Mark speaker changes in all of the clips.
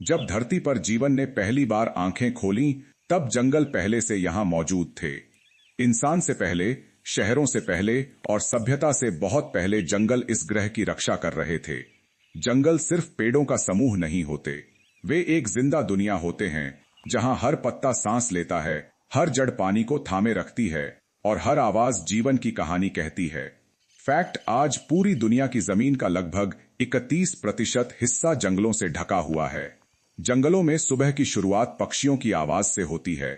Speaker 1: जब धरती पर जीवन ने पहली बार आंखें खोलीं, तब जंगल पहले से यहां मौजूद थे। इंसान से पहले, शहरों से पहले और सभ्यता से बहुत पहले जंगल इस ग्रह की रक्षा कर रहे थे। जंगल सिर्फ पेड़ों का समूह नहीं होते, वे एक जिंदा दुनिया होते हैं जहां हर पत्ता सांस लेता है, हर जड़ पानी को थामे रखती है और हर आवाज जीवन की कहानी कहती है। फैक्ट: आज पूरी दुनिया की जमीन का लगभग 31% हिस्सा जंगलों से ढका हुआ है। जंगलों में सुबह की शुरुआत पक्षियों की आवाज से होती है।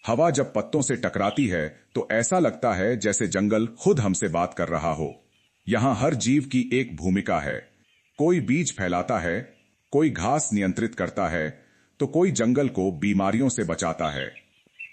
Speaker 1: हवा जब पत्तों से टकराती है तो ऐसा लगता है जैसे जंगल खुद हमसे बात कर रहा हो। यहां हर जीव की एक भूमिका है। कोई बीज फैलाता है, कोई घास नियंत्रित करता है, तो कोई जंगल को बीमारियों से बचाता है।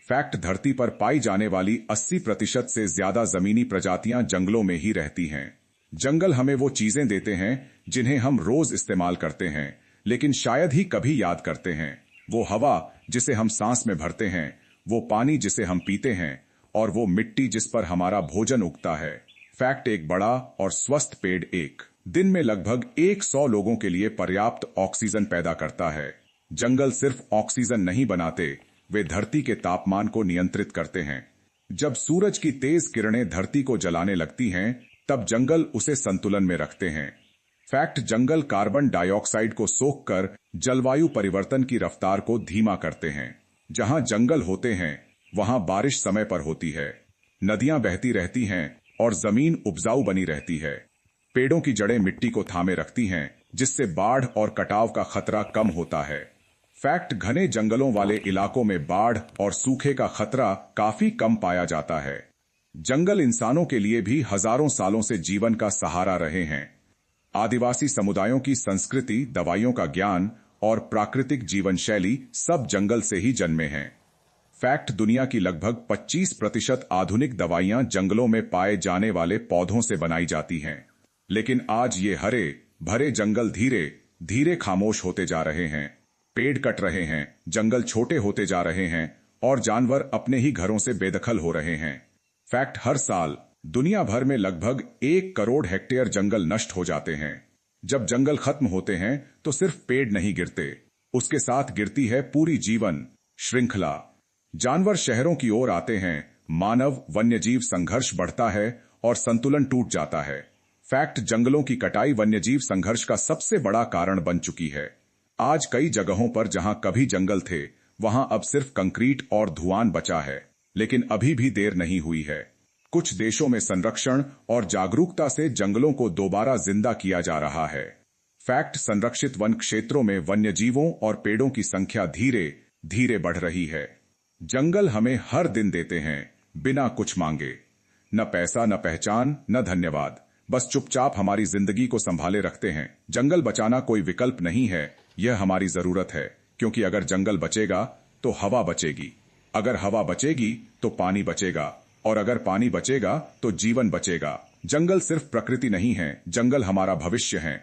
Speaker 1: फैक्ट: धरती पर पाई जाने वाली 80% से ज्यादा जमीनी प्रजातियां जंगलों में ही रहती हैं। जंगल हमें वो चीजें देते हैं जिन्हें हम रोज इस्तेमाल करते हैं, लेकिन शायद ही कभी याद करते हैं। वो हवा जिसे हम सांस में भरते हैं, वो पानी जिसे हम पीते हैं और वो मिट्टी जिस पर हमारा भोजन उगता है। फैक्ट: एक बड़ा और स्वस्थ पेड़ एक दिन में लगभग 100 लोगों के लिए पर्याप्त ऑक्सीजन पैदा करता है। जंगल सिर्फ ऑक्सीजन नहीं बनाते, वे धरती के तापमान को नियंत्रित करते हैं। जब सूरज की तेज किरणें धरती को जलाने लगती हैं, तब जंगल उसे संतुलन में रखते हैं। फैक्ट: जंगल कार्बन डाइऑक्साइड को सोखकर जलवायु परिवर्तन की रफ्तार को धीमा करते हैं। जहां जंगल होते हैं, वहां बारिश समय पर होती है, नदियां बहती रहती हैं और जमीन उपजाऊ बनी रहती है। पेड़ों की जड़ें मिट्टी को थामे रखती हैं, जिससे बाढ़ और कटाव का खतरा कम होता है। फैक्ट: घने जंगलों वाले इलाकों में बाढ़ और सूखे का खतरा काफी कम पाया जाता है। जंगल इंसानों के लिए भी हजारों सालों से जीवन का सहारा रहे हैं। आदिवासी समुदायों की संस्कृति, दवाइयों का ज्ञान और प्राकृतिक जीवन शैली सब जंगल से ही जन्मे हैं। फैक्ट: दुनिया की लगभग 25% आधुनिक दवाइयां जंगलों में पाए जाने वाले पौधों से बनाई जाती हैं। लेकिन आज ये हरे भरे जंगल धीरे धीरे खामोश होते जा रहे हैं। पेड़ कट रहे हैं, जंगल छोटे होते जा रहे हैं और जानवर अपने ही घरों से बेदखल हो रहे हैं। फैक्ट: हर साल दुनिया भर में लगभग 1 करोड़ हेक्टेयर जंगल नष्ट हो जाते हैं। जब जंगल खत्म होते हैं तो सिर्फ पेड़ नहीं गिरते, उसके साथ गिरती है पूरी जीवन श्रृंखला। जानवर शहरों की ओर आते हैं, मानव वन्यजीव संघर्ष बढ़ता है और संतुलन टूट जाता है। फैक्ट: जंगलों की कटाई वन्यजीव संघर्ष का सबसे बड़ा कारण बन चुकी है। आज कई जगहों पर जहां कभी जंगल थे, वहां अब सिर्फ कंक्रीट और धुआं बचा है। लेकिन अभी भी देर नहीं हुई है। कुछ देशों में संरक्षण और जागरूकता से जंगलों को दोबारा जिंदा किया जा रहा है। फैक्ट: संरक्षित वन क्षेत्रों में वन्यजीवों और पेड़ों की संख्या धीरे धीरे बढ़ रही है। जंगल हमें हर दिन देते हैं, बिना कुछ मांगे। न पैसा, न पहचान, न धन्यवाद, बस चुपचाप हमारी जिंदगी को संभाले रखते हैं। जंगल बचाना कोई विकल्प नहीं है, यह हमारी जरूरत है, क्योंकि अगर जंगल बचेगा तो हवा बचेगी, अगर हवा बचेगी तो पानी बचेगा, और अगर पानी बचेगा तो जीवन बचेगा। जंगल सिर्फ प्रकृति नहीं है, जंगल हमारा भविष्य है।